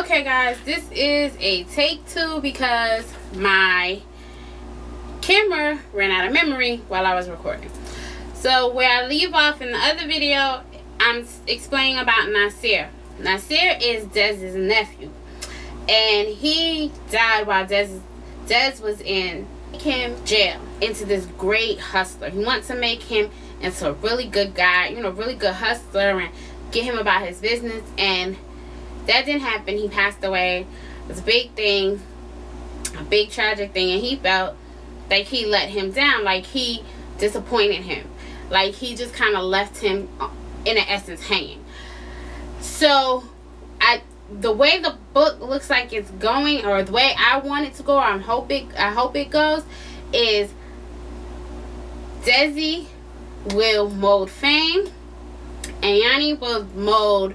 Okay guys, this is a take 2 because my camera ran out of memory while I was recording. So where I leave off in the other video, I'm explaining about Nasir. Nasir is Dez's nephew, and he died while Dez was in jail into this great hustler. He wants to make him into a really good guy, you know, really good hustler, and get him about his business, and that didn't happen. He passed away. It was a big thing, a big tragic thing, and he felt like he let him down, like he disappointed him, like he just kind of left him in an essence hanging. So the way the book looks like it's going, or the way I want it to go, or I hope it goes, is Desi will mold Fame, and Yanni will mold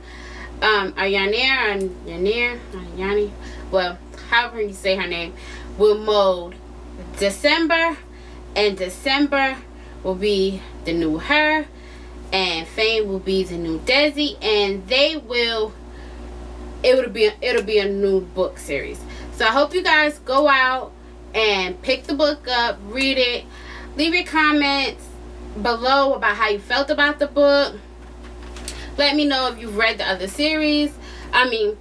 Yanni, well, however you say her name, will mold December, and December will be the new her, and Fame will be the new Desi, and it'll be a new book series. So I hope you guys go out and pick the book up, read it, leave your comments below about how you felt about the book. Let me know if you've read the other series. Let me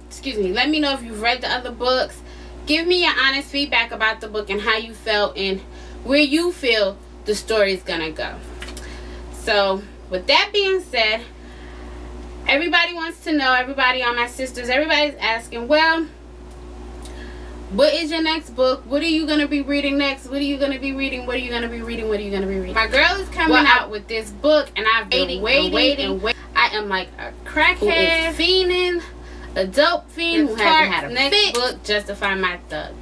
know if you've read the other books. Give me your honest feedback about the book and how you felt and where you feel the story is gonna go. So with that being said, everybody wants to know, everybody, all my sisters, everybody's asking, well, what is your next book? What are you going to be reading next? What are you going to be reading? What are you going to be reading? What are you going to be reading? My girl is coming out with this book, and I've been waiting. I am like a crackhead, fiending, a dope fiend who hasn't had a next book, Justify My Thug.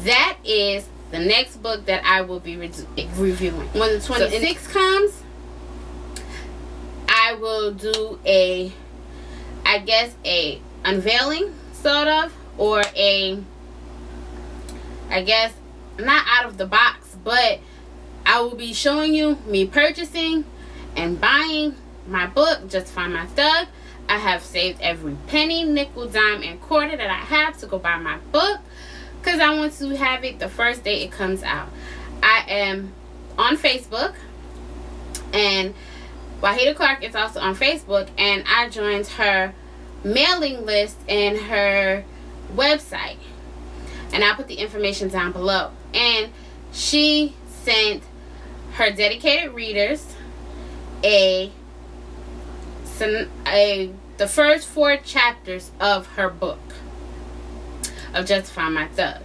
That is the next book that I will be reviewing. When the 26th comes, I will do I guess a unveiling, sort of, or I guess not out of the box, but I will be showing you me purchasing and buying my book, Justify My Thug. I have saved every penny, nickel, dime, and quarter that I have to go buy my book, because I want to have it the first day it comes out. I am on Facebook, and Wahida Clark is also on Facebook, and I joined her mailing list and her website, and I'll put the information down below. And she sent her dedicated readers the first 4 chapters of her book of Justify My Thug,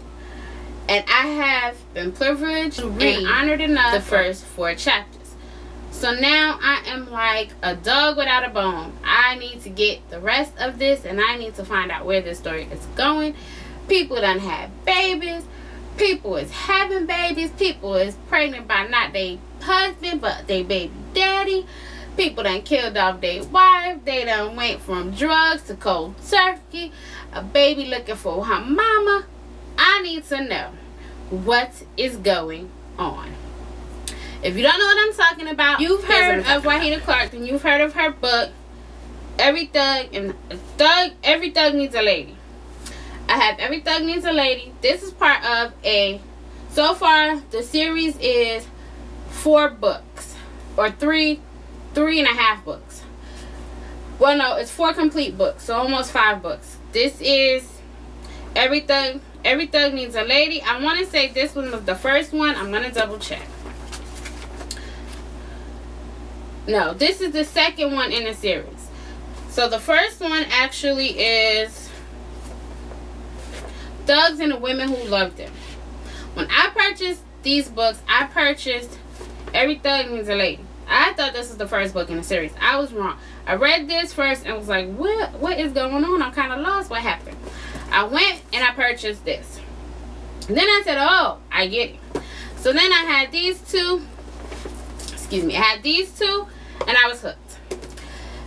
and I have been privileged and honored enough the first 4 chapters. So now I am like a dog without a bone. I need to get the rest of this, and I need to find out where this story is going. People done had babies. People is having babies. People is pregnant by not their husband, but their baby daddy. People done killed off their wife. They done went from drugs to cold turkey. A baby looking for her mama. I need to know what is going on. If you don't know what I'm talking about, you've heard of Wahida Clark, and you've heard of her book, Every Thug Needs a Lady. I have Every Thug Needs a Lady. This is part of so far the series is 4 books, or 3.5 books. Well, no, it's 4 complete books, so almost 5 books. This is Every Thug Needs a Lady. I want to say this one was the first one. I'm going to double check. No, this is the second one in the series. So the first one actually is Thugs and the Women Who Loved Them. When I purchased these books, I purchased Every Thug Needs a Lady. I thought this was the first book in the series. I was wrong. I read this first and was like, what is going on? I'm kind of lost. What happened? I went and I purchased this. And then I said, oh, I get it. So then I had these two. Excuse me. I had these two, and I was hooked.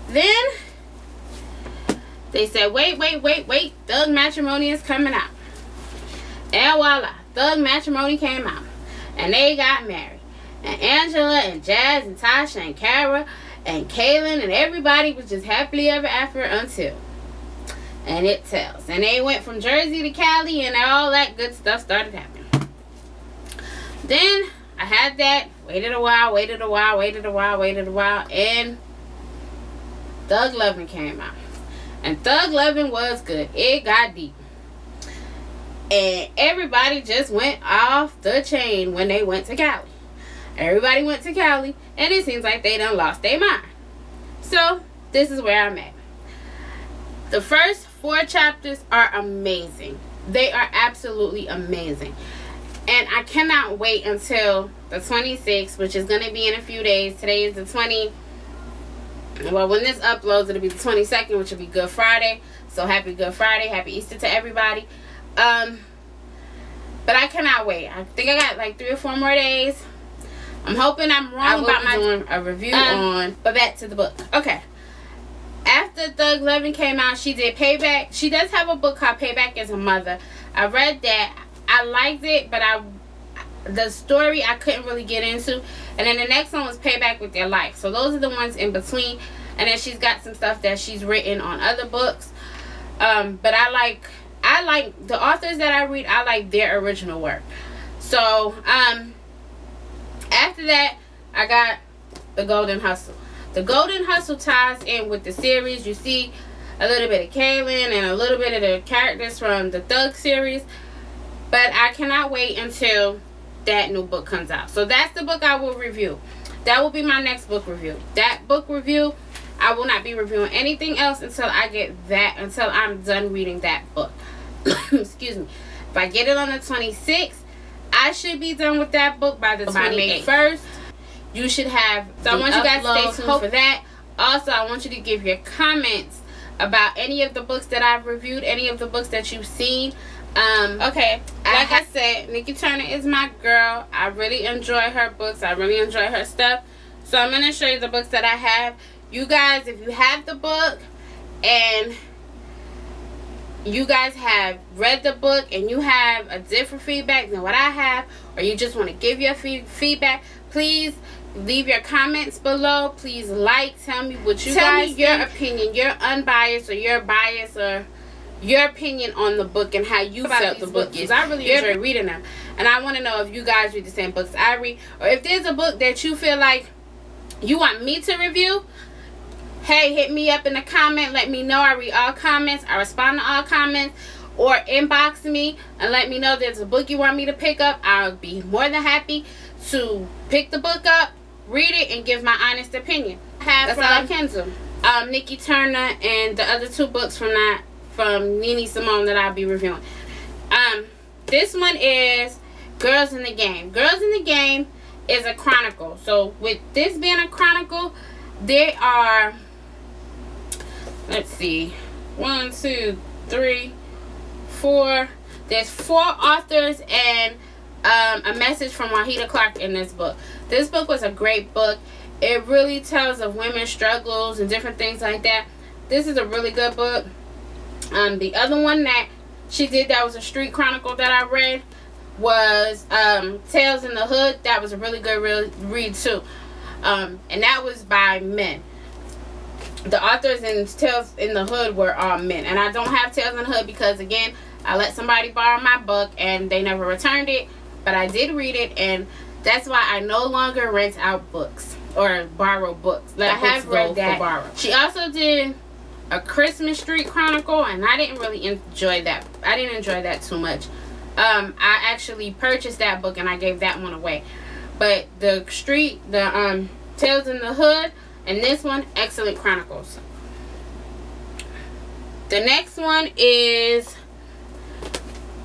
Then they said, wait. Thug Matrimony is coming out. And voila. Thug Matrimony came out. And they got married. And Angela and Jazz and Tasha and Kara and Kaylin and everybody was just happily ever after until and it tells. And they went from Jersey to Cali, and all that good stuff started happening. Then I had that, waited a while, and Thug Lovin' came out. And Thug Lovin' was good. It got deep. And everybody just went off the chain when they went to Cali. Everybody went to Cali, and it seems like they done lost their mind. So, this is where I'm at. The first 4 chapters are amazing. They are absolutely amazing. And I cannot wait until the 26th, which is going to be in a few days. Today is the 20th. Well, when this uploads, it'll be the 22nd, which will be Good Friday. So, happy Good Friday. Happy Easter to everybody. But I cannot wait. I think I got like 3 or 4 more days. I'm hoping I'm wrong about doing a review on. But back to the book. Okay. After Thug Lovin' came out, she did Payback. She does have a book called Payback as a Mother. I read that. I liked it, but the story I couldn't really get into. And then the next one was Payback with Your Life. So those are the ones in between. And then she's got some stuff that she's written on other books. But I like the authors that I read. I like their original work. So after that, I got The Golden Hustle. The Golden Hustle ties in with the series. You see a little bit of Kaylin and a little bit of the characters from the Thug series. But I cannot wait until that new book comes out. So that's the book I will review. That will be my next book review. That book review, I will not be reviewing anything else until I'm done reading that book. Excuse me. If I get it on the 26th, I should be done with that book by the 21st. You should have. So I want you guys to stay tuned for that. Also, I want you to give your comments about any of the books that I've reviewed, any of the books that you've seen. Okay, like I said, Nikki Turner is my girl. I really enjoy her books. I really enjoy her stuff. So I'm going to show you the books that I have. You guys, if you have the book and you guys have read the book and you have a different feedback than what I have, or you just want to give your feedback, please leave your comments below. Please tell me what you guys think. Tell me your opinion, your unbiased or your bias or your opinion on the book and how you felt the book is. I really enjoy reading them. And I want to know if you guys read the same books I read, or if there's a book that you feel like you want me to review. Hey, hit me up in the comment. Let me know. I read all comments. I respond to all comments. Or inbox me and let me know there's a book you want me to pick up. I'll be more than happy to pick the book up, read it, and give my honest opinion. That's all I can do. Nikki Turner and the other 2 books from Nene Simone that I'll be reviewing. This one is Girls in the Game. Girls in the Game is a chronicle. So with this being a chronicle, there are, let's see, 1, 2, 3, 4. There's 4 authors and a message from Wahida Clark in this book. This book was a great book. It really tells of women's struggles and different things like that. This is a really good book. The other one that she did that was a street chronicle that I read was Tales in the Hood. That was a really good read too. And that was by men. The authors in Tales in the Hood were all men. And I don't have Tales in the Hood because, again, I let somebody borrow my book and they never returned it. But I did read it, and that's why I no longer rent out books or borrow books. I have read that. She also did a Christmas Street Chronicle, and I didn't really enjoy that. I didn't enjoy that too much. I actually purchased that book and I gave that one away. But the Tales in the Hood and this one, excellent chronicles. The next one is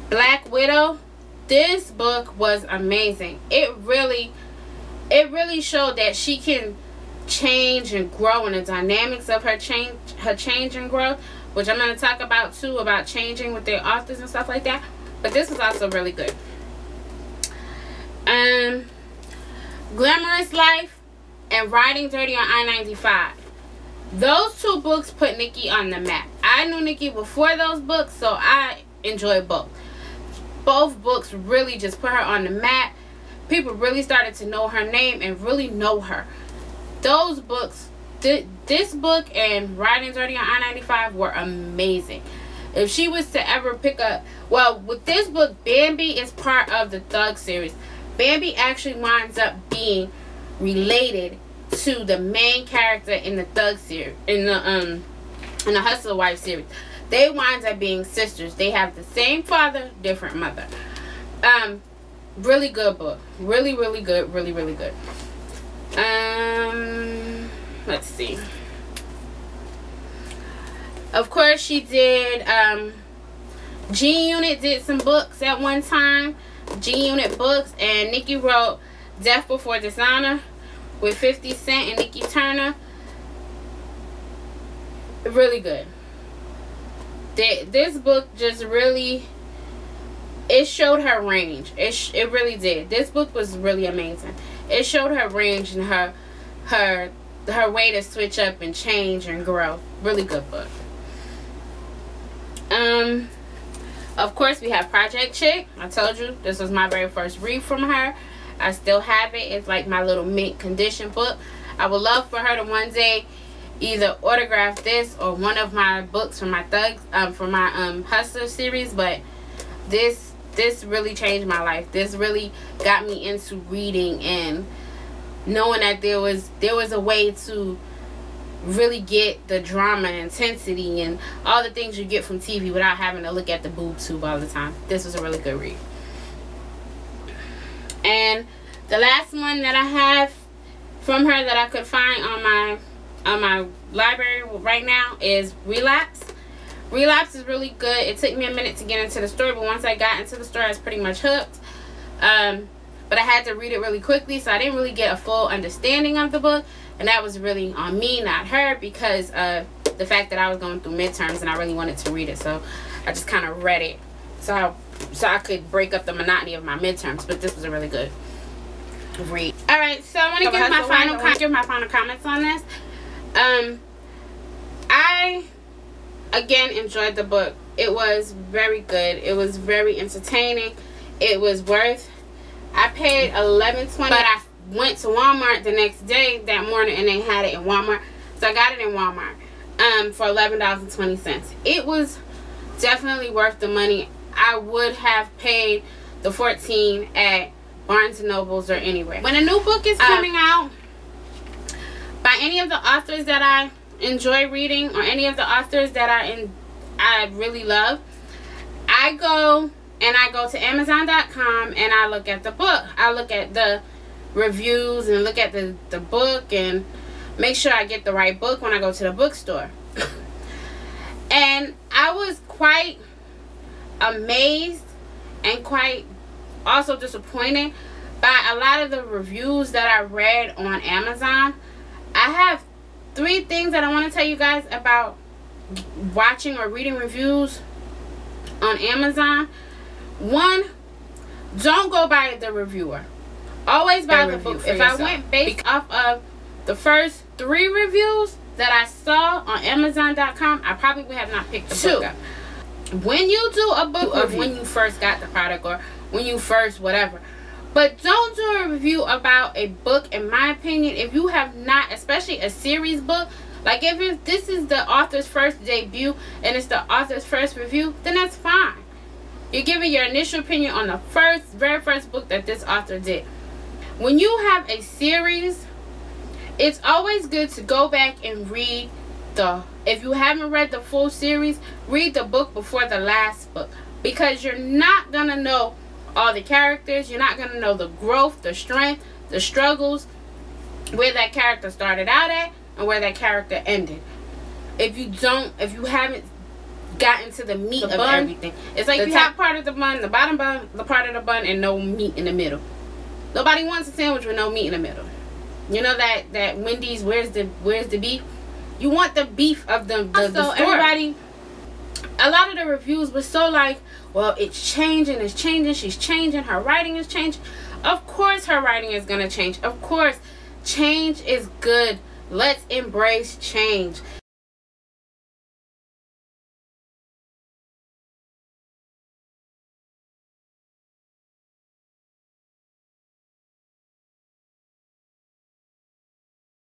Black Widow. This book was amazing. It really showed that she can change and grow, and the dynamics of her change and growth, which I'm going to talk about too, about changing with their authors and stuff like that. But this was also really good. Glamorous Life and Riding Dirty on I-95. Those 2 books put Nikki on the map. I knew Nikki before those books, so I enjoyed both. Both books really just put her on the map. People really started to know her name and really know her. Those books, this book and Riding Dirty on I-95 were amazing. If she was to ever pick up, well, with this book, Bambi is part of the Thug series. Bambi actually winds up being related to the main character in the Thug series, in the Hustler Wife series. They wind up being sisters. They have the same father, different mother. Really good book. Really, really good. Really, really good. Let's see. Of course, she did, G-Unit did some books at one time. G-Unit books. And Nikki wrote Death Before Dishonor with 50 Cent and Nikki Turner. Really good. This book just really, it showed her range. It really did. This book was really amazing. It showed her range and her way to switch up and change and grow. Really good book. Of course, we have Project Chick. I told you this was my very first read from her. I still have it. It's like my little mint condition book. I would love for her to one day either autograph this or one of my books from my Thugs, from my Hustler series. But this really changed my life. This really got me into reading and knowing that there was a way to really get the drama and intensity and all the things you get from TV without having to look at the boob tube all the time. This was a really good read. And the last one that I have from her that I could find on my library right now is Relapse. Relapse is really good. It took me a minute to get into the story, but once I got into the story, I was pretty much hooked. But I had to read it really quickly, so I didn't really get a full understanding of the book. And that was really on me, not her, because of the fact that I was going through midterms and I really wanted to read it. So I just kind of read it so I could break up the monotony of my midterms. But this was a really good read. Alright, so I want to give my final comments on this. I, again, enjoyed the book. It was very good. It was very entertaining. It was worth. I paid $11.20, but I went to Walmart the next day, that morning, and they had it in Walmart. So I got it in Walmart for $11.20. It was definitely worth the money. I would have paid the $14 at Barnes & Nobles or anywhere. When a new book is coming out by any of the authors that I enjoy reading or any of the authors that I really love, I go to Amazon.com and I look at the book. I look at the reviews and look at the book and make sure I get the right book when I go to the bookstore. And I was quite amazed and quite also disappointed by a lot of the reviews that I read on Amazon. I have 3 things that I want to tell you guys about watching or reading reviews on Amazon. 1, don't go by the reviewer. Always buy the book. If I went based off of the first 3 reviews that I saw on Amazon.com, I probably would have not picked the book up. When you do a book review, when you first got the product or when you first whatever. But don't do a review about a book, in my opinion, if you have not, especially a series book. Like if this is the author's first debut and it's the author's first review, then that's fine. You're giving your initial opinion on the very first book that this author did. When you have a series, it's always good to go back and read if you haven't read the full series, read the book before the last book. Because you're not going to know all the characters. You're not going to know the growth, the strength, the struggles, where that character started out at and where that character ended. If you haven't gotten to the meat of everything. It's like the top part of the bun, the bottom bun, the part of the bun, and no meat in the middle. Nobody wants a sandwich with no meat in the middle. You know that Wendy's, where's the beef? You want the beef of the so story. Everybody, a lot of the reviews were so like, well, it's changing, she's changing, her writing is changing. Of course her writing is going to change. Of course, change is good. Let's embrace change.